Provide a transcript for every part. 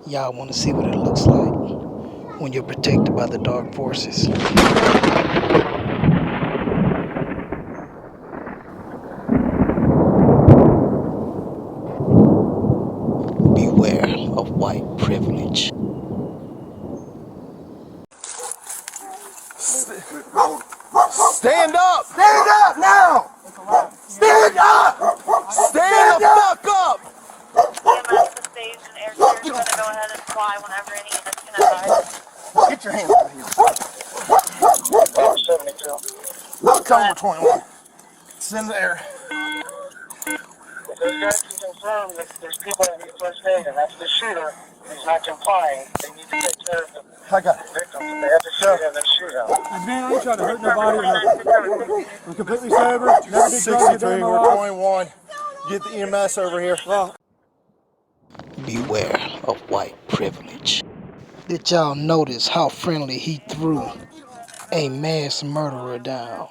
Y'all want to see what it looks like when you're protected by the dark forces? Beware of white privilege. Stand up! Stand up now! Stand up! Stand the fuck up! EMS to stage and air crews are going to go ahead and fly whenever any units can advise. Get your hands out of here. 72. Tell them we're 21. Send the air. Those guys can confirm that there's people that need first aid, and that's the shooter who's not complying. They need to take care of the I got it. victims. If they have to shoot him, then shoot him. Man, I ain't trying to hurt nobody or nothing. I'm completely sober. Never did drugs a day 63, in my we're life. 21. Get the EMS over here. Beware of white privilege. Did y'all notice how friendly he threw a mass murderer down?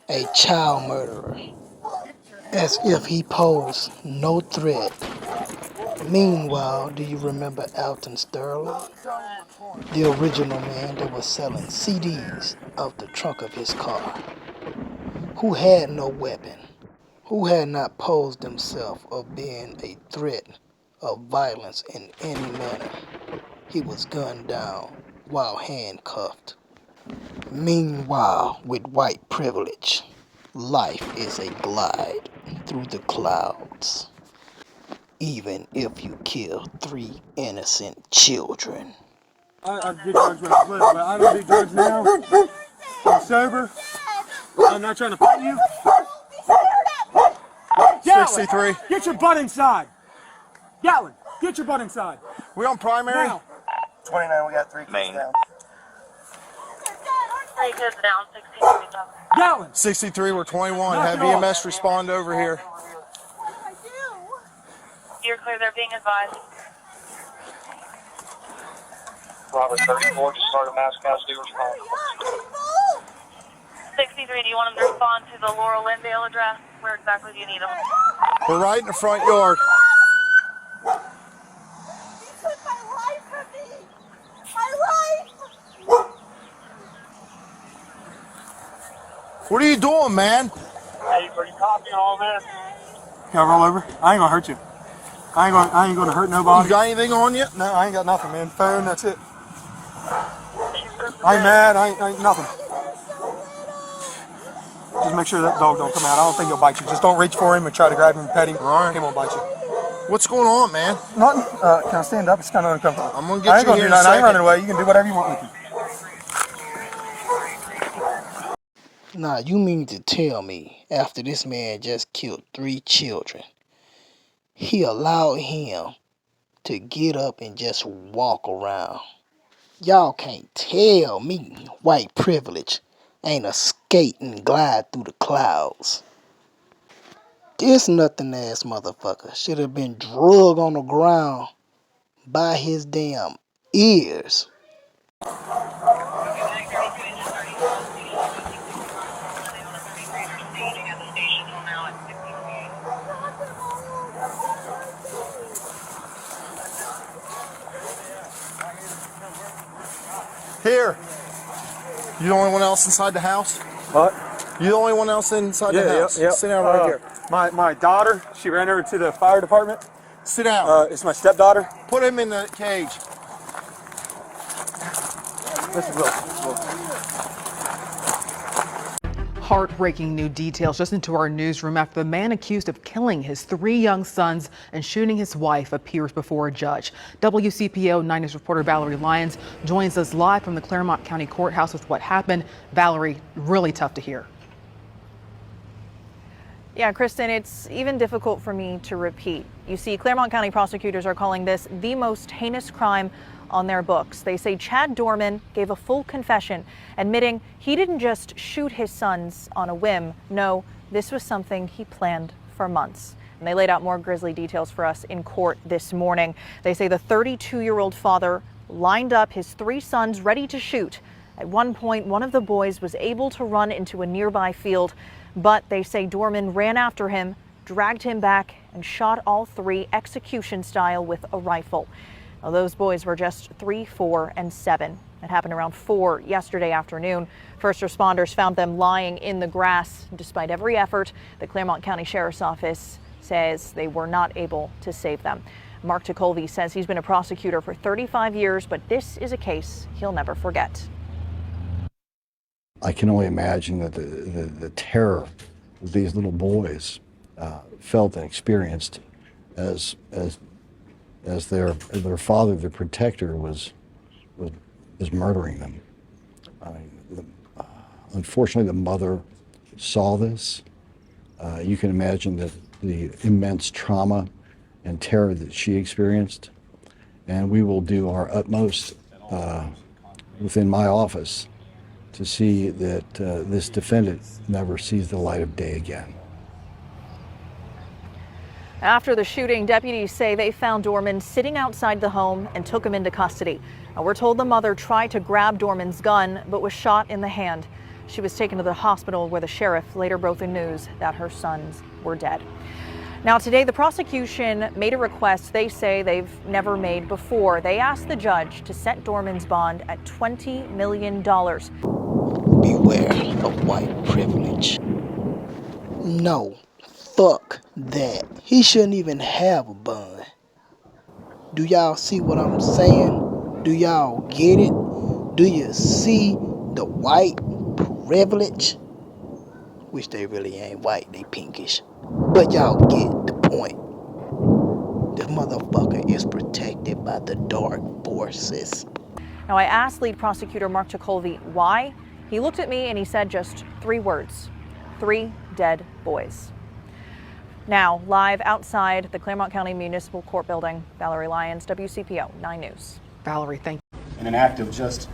A child murderer. As if he posed no threat. Meanwhile, do you remember Alton Sterling? The original man that was selling CDs out the trunk of his car. Who had no weapon. Who had not posed himself of being a threat of violence in any manner. He was gunned down while handcuffed. Meanwhile, with white privilege, life is a glide through the clouds. Even if you kill 3 innocent children. I did drugs when I was little, but I don't do drugs now. I'm sober. I'm not trying to fight you. Gatlin, 63. get your butt inside. Gatlin, get your butt inside. We on primary? Now. 29, we got 3 kids down. 3 kids down, 16 down. Gatlin. 63, we're 21. Knock Have it off. EMS respond over here. You're clear, they're being advised. Robert 34, just started mass casualty response. 63, do you want them to respond to the Laurel Lindale address? Where exactly do you need them? We're right in the front yard. You took my life from me! My life! What are you doing, man? Hey, are you copying all this? Can I roll over? I ain't gonna hurt you. I ain't gonna hurt nobody. You got anything on you? No, I ain't got nothing, man. Phone, that's it. I ain't mad. I ain't nothing. Just make sure that dog don't come out. I don't think he'll bite you. Just don't reach for him and try to grab him and pet him. All right. He won't bite you. What's going on, man? Nothing. Can I stand up? It's kind of uncomfortable. I'm gonna I get ain't you gonna here do in a nothing. I ain't running second. away. You can do whatever you want with me. Now, you mean to tell me, after this man just killed 3 children, he allowed him to get up and just walk around? Y'all can't tell me white privilege ain't a skate and glide through the clouds. This nothing ass motherfucker should have been drugged on the ground by his damn ears. Here. You the only one else inside the house? What? You the only one else inside the house? Yeah. Sit down right here. My daughter, she ran over to the fire department. Sit down. It's my stepdaughter. Put him in the cage. This is Will. Heartbreaking new details just into our newsroom after the man accused of killing his 3 young sons and shooting his wife appears before a judge. WCPO 9 News reporter Valerie Lyons joins us live from the Claremont County Courthouse with what happened. Valerie, really tough to hear. Yeah, Kristen, it's even difficult for me to repeat. You see, Claremont County prosecutors are calling this the most heinous crime on their books. They say Chad Dorman gave a full confession, admitting he didn't just shoot his sons on a whim. No, this was something he planned for months. And they laid out more grisly details for us in court this morning. They say the 32-year-old father lined up his 3 sons ready to shoot. At one point, one of the boys was able to run into a nearby field, but they say Dorman ran after him, dragged him back, and shot all 3 execution style with a rifle. Now, those boys were just 3, 4, and 7. It happened around 4 yesterday afternoon. First responders found them lying in the grass. Despite every effort, the Claremont County Sheriff's Office says they were not able to save them. Mark Tekulve says he's been a prosecutor for 35 years, but this is a case he'll never forget. I can only imagine that the terror that these little boys felt and experienced as their father, their protector, was murdering them. Unfortunately, the mother saw this. You can imagine that the immense trauma and terror that she experienced, and we will do our utmost within my office to see that this defendant never sees the light of day again. After the shooting, deputies say they found Dorman sitting outside the home and took him into custody. Now, we're told the mother tried to grab Dorman's gun but was shot in the hand. She was taken to the hospital where the sheriff later broke the news that her sons were dead. Now, today, the prosecution made a request they say they've never made before. They asked the judge to set Dorman's bond at $20 million. Beware of white privilege. No, fuck that. He shouldn't even have a bond. Do y'all see what I'm saying? Do y'all get it? Do you see the white privilege? Which they really ain't white, they pinkish. But y'all get the point. This motherfucker is protected by the dark forces. Now, I asked lead prosecutor Mark Tekulve why. He looked at me and he said just 3 words: 3 dead boys. Now, live outside the Claremont County Municipal Court building, Valerie Lyons, WCPO 9 News. Valerie, thank you. In an act of just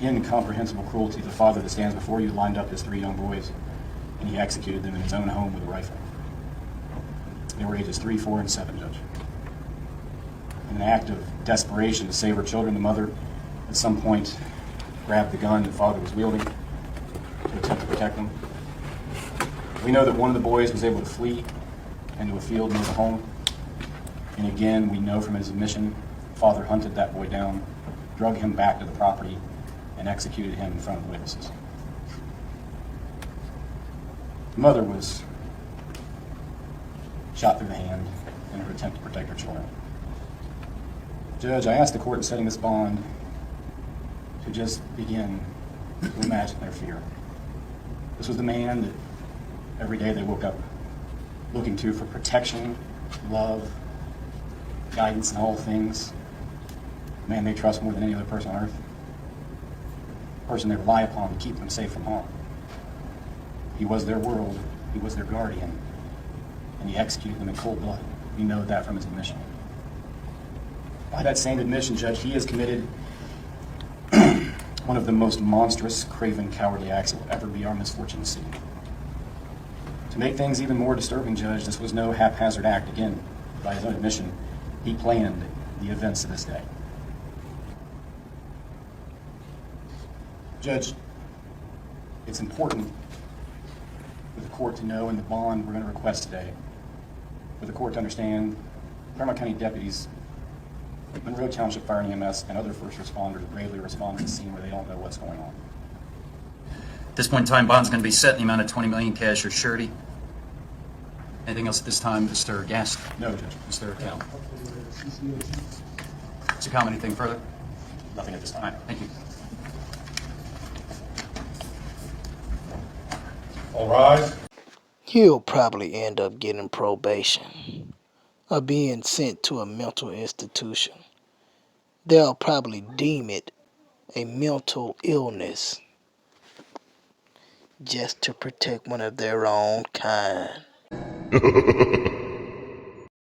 incomprehensible cruelty, the father that stands before you lined up his 3 young boys, and he executed them in his own home with a rifle. They were ages 3, 4, and 7, Judge. In an act of desperation to save her children, the mother at some point grabbed the gun the father was wielding to attempt to protect them. We know that one of the boys was able to flee into a field near the home. And again, we know from his admission, the father hunted that boy down, drug him back to the property, and executed him in front of witnesses. The mother was shot through the hand in her attempt to protect her children. Judge, I asked the court in setting this bond to just begin to imagine their fear. This was the man that every day they woke up looking to for protection, love, guidance in all things. The man they trust more than any other person on earth. The person they rely upon to keep them safe from harm. He was their world, he was their guardian, and he executed them in cold blood. We know that from his admission. By that same admission, Judge, he has committed one of the most monstrous, craven, cowardly acts that will ever be our misfortune to see. To make things even more disturbing, Judge, this was no haphazard act. Again, by his own admission, he planned the events of this day. Judge, it's important for the court to know in the bond we're going to request today, for the court to understand Claremont County deputies, Monroe Township Fire and EMS, and other first responders bravely respond to the scene where they don't know what's going on. At this point in time, bond's going to be set in the amount of $20 million cash or surety. Anything else at this time, Mr. Gast? No, Judge. Mr. Kell? Mr. Common, anything further? Nothing at this time. All right, thank you. All rise. He'll probably end up getting probation or being sent to a mental institution. They'll probably deem it a mental illness just to protect one of their own kind.